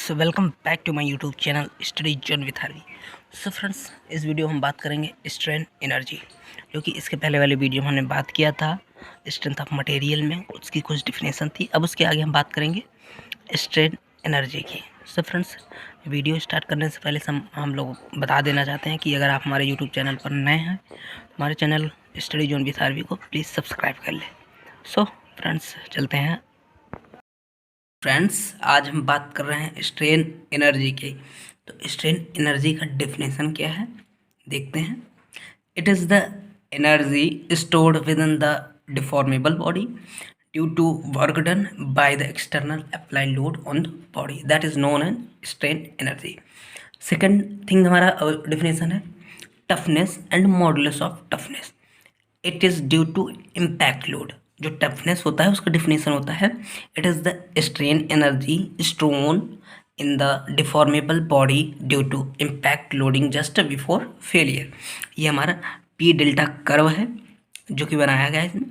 So welcome back to my YouTube channel study John with Harvey. So friends, इस video में हम बात करेंगे स्ट्रेन एनर्जी, जो कि इसके पहले वाले वीडियो में हमने बात किया था स्ट्रेंथ ऑफ मटेरियल में, उसकी कुछ डिफिनेशन थी। अब उसके आगे हम बात करेंगे स्ट्रेन एनर्जी की। सो फ्रेंड्स, वीडियो स्टार्ट करने से पहले हम लोग बता देना चाहते हैं कि अगर आप हमारे यूट्यूब चैनल पर नए हैं तो हमारे channel study John with Harvey को प्लीज़ सब्सक्राइब कर लें। सो फ्रेंड्स, चलते हैं। फ्रेंड्स, आज हम बात कर रहे हैं स्ट्रेन एनर्जी की। तो स्ट्रेन एनर्जी का डेफिनेशन क्या है देखते हैं। It is the energy stored within the deformable body due to work done by the external applied load on the body, that is known as strain energy. Second thing हमारा definition है toughness and modulus of toughness. It is due to impact load. जो toughness होता है उसका definition होता है it is the strain energy stored in the deformable body due to impact loading just before failure. ये हमारा P delta curve है जो कि बनाया गया है इसमें,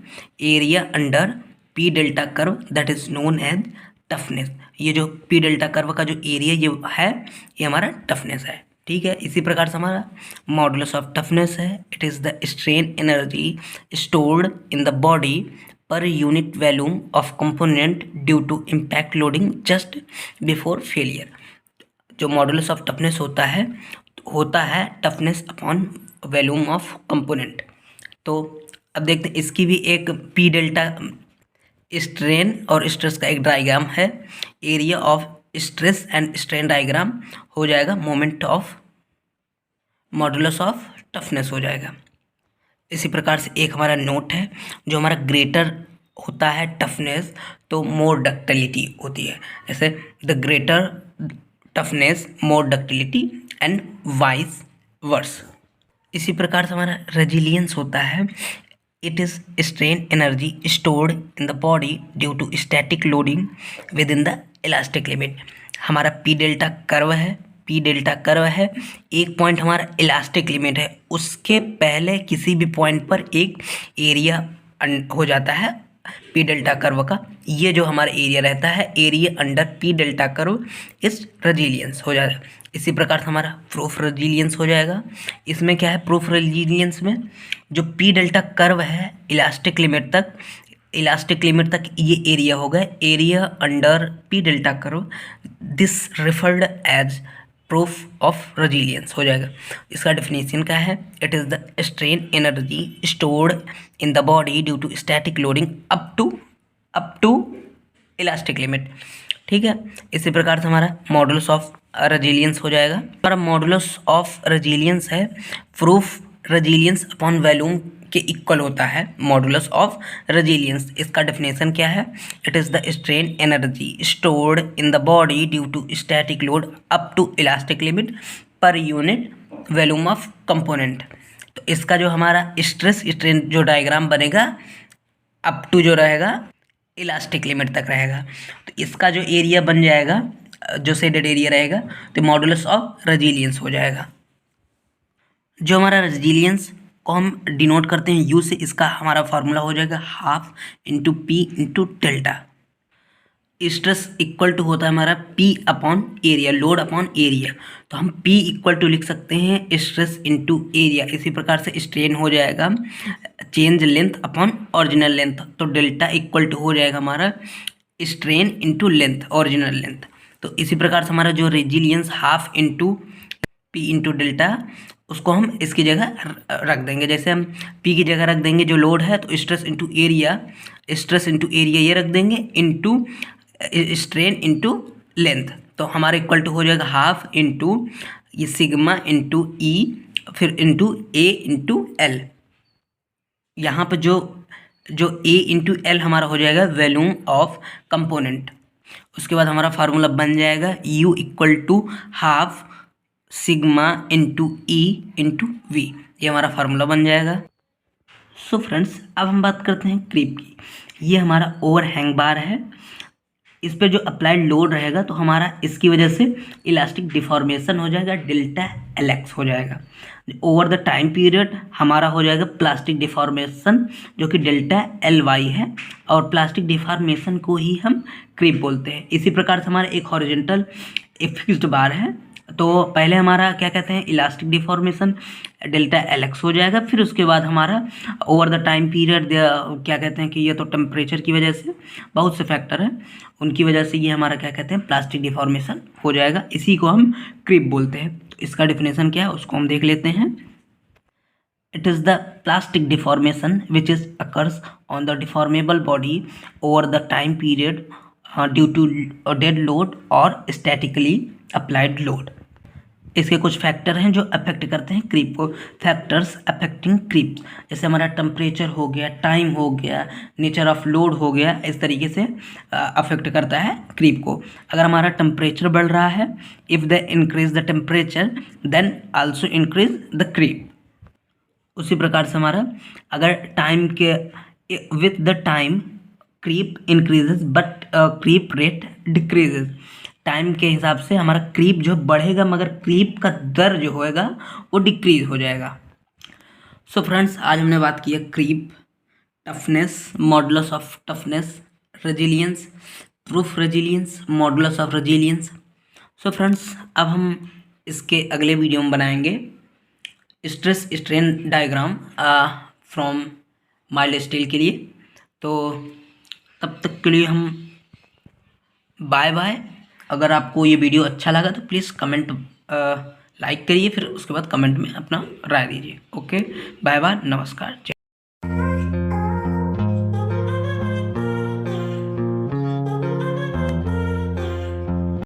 area under P delta curve, that is known as toughness. ये जो पी डेल्टा कर्व का जो एरिया ये हमारा टफनेस है, ठीक है। इसी प्रकार से हमारा मॉडुलस ऑफ टफनेस है it is the strain energy stored in the body per unit volume of component due to impact loading just before failure. जो मॉडुलस ऑफ टफनेस होता है toughness upon volume of component. तो अब देखते हैं, इसकी भी एक पी डेल्टा स्ट्रेन और स्ट्रेस का एक डायग्राम है। Area of stress and strain diagram हो जाएगा moment of modulus of toughness हो जाएगा। इसी प्रकार से एक हमारा नोट है, जो हमारा ग्रेटर होता है टफनेस तो मोर डक्टिलिटी होती है, जैसे the greater toughness more ductility and vice versa. इसी प्रकार से हमारा रेजिलियंस होता है it is strain energy stored in the body due to static loading within the elastic limit. हमारा पी डेल्टा कर्व है, एक पॉइंट हमारा इलास्टिक लिमिट है, उसके पहले किसी भी पॉइंट पर एक एरिया हो जाता है पी डेल्टा कर्व का। ये जो हमारा एरिया रहता है, area under P delta curve इस रेजिलियंस हो जाएगा। इसी प्रकार से हमारा प्रूफ रेजिलियंस हो जाएगा। इसमें क्या है, प्रूफ रेजिलियंस में जो पी डेल्टा कर्व है इलास्टिक लिमिट तक ये एरिया होगा, area under P delta curve, this referred as proof of resilience हो जाएगा। इसका डेफिनेशन क्या है, it is the strain energy stored in the body due to static loading up to elastic limit, ठीक है। इसी प्रकार से हमारा मॉडुलस ऑफ रेजिलियंस हो जाएगा। हमारा मॉडुलस ऑफ रेजिलियंस है प्रूफ रेजिलियंस अपॉन वॉल्यूम के इक्वल होता है मॉडुलस ऑफ रेजिलियंस। इसका डेफिनेशन क्या है, it is the strain energy stored in the body due to static load up to elastic limit per unit volume of component. तो इसका जो हमारा स्ट्रेस स्ट्रेन जो डायग्राम बनेगा अप टू जो रहेगा इलास्टिक लिमिट तक रहेगा। तो इसका जो एरिया बन जाएगा, जो शेडेड एरिया रहेगा, तो मॉडुलस ऑफ रेजिलियंस हो जाएगा। जो हमारा रेजिलियंस को हम डिनोट करते हैं यू से, इसका हमारा फार्मूला हो जाएगा half into P into delta. Stress equal to होता है हमारा P upon area, load upon area. तो हम पी इक्वल टू लिख सकते हैं स्ट्रेस इंटू एरिया। इसी प्रकार से स्ट्रेन हो जाएगा change length upon original length, तो डेल्टा इक्वल टू हो जाएगा हमारा strain into length, original length. तो इसी प्रकार से हमारा जो resilience half into P into delta, उसको हम इसकी जगह रख देंगे। जैसे हम पी की जगह रख देंगे जो लोड है, तो स्ट्रेस इंटू एरिया ये रख देंगे इंटू स्ट्रेन इंटू लेंथ। तो हमारा इक्वल टू हो जाएगा हाफ इंटू ये सिग्मा इंटू ई फिर इंटू ए इंटू एल। यहाँ पर जो ए इंटू एल हमारा हो जाएगा वॉल्यूम ऑफ कंपोनेंट। उसके बाद हमारा फार्मूला बन जाएगा U equal to half sigma into E into V, ये हमारा फार्मूला बन जाएगा। सो फ्रेंड्स, अब हम बात करते हैं क्रीप की। ये हमारा ओवरहैंग बार है, इस पर जो अप्लाइड लोड रहेगा तो हमारा इसकी वजह से इलास्टिक डिफॉर्मेशन हो जाएगा, डेल्टा एल एक्स हो जाएगा। ओवर द टाइम पीरियड हमारा हो जाएगा प्लास्टिक डिफॉर्मेशन जो कि डेल्टा एल वाई है, और प्लास्टिक डिफॉर्मेशन को ही हम क्रीप बोलते हैं। इसी प्रकार से हमारा एक हॉरिजॉन्टल एक फिक्स्ड बार है, तो पहले हमारा क्या कहते हैं elastic deformation delta L x हो जाएगा, फिर उसके बाद हमारा ओवर द टाइम पीरियड क्या कहते हैं कि ये तो टेम्परेचर की वजह से बहुत से फैक्टर हैं, उनकी वजह से ये हमारा क्या कहते हैं प्लास्टिक डिफॉर्मेशन हो जाएगा। इसी को हम क्रीप बोलते हैं। तो इसका डिफिनेशन क्या है उसको हम देख लेते हैं। It is the plastic deformation which is occurs on the deformable body over the time period due to a dead load or statically applied load। इसके कुछ फैक्टर हैं जो अफेक्ट करते हैं क्रीप को। फैक्टर्स अफेक्टिंग क्रीप, जैसे हमारा temperature हो गया, टाइम हो गया, नेचर ऑफ लोड हो गया, इस तरीके से अफेक्ट करता है क्रीप को। अगर हमारा टेम्परेचर बढ़ रहा है, if the increase the temperature then also increase the creep. उसी प्रकार से हमारा अगर टाइम के with the time creep increases but creep rate decreases, time के हिसाब से हमारा क्रीप जो बढ़ेगा मगर क्रीप का दर जो होएगा वो डिक्रीज हो जाएगा। सो फ्रेंड्स, आज हमने बात की है creep, toughness, modulus of toughness, resilience, proof resilience, modulus of resilience. So friends, अब हम इसके अगले वीडियो में बनाएंगे stress strain diagram from mild steel के लिए। तो तब तक के लिए हम बाय बाय। अगर आपको ये वीडियो अच्छा लगा तो प्लीज़ कमेंट लाइक करिए, फिर उसके बाद कमेंट में अपना राय दीजिए। ओके, बाय बाय, नमस्कार।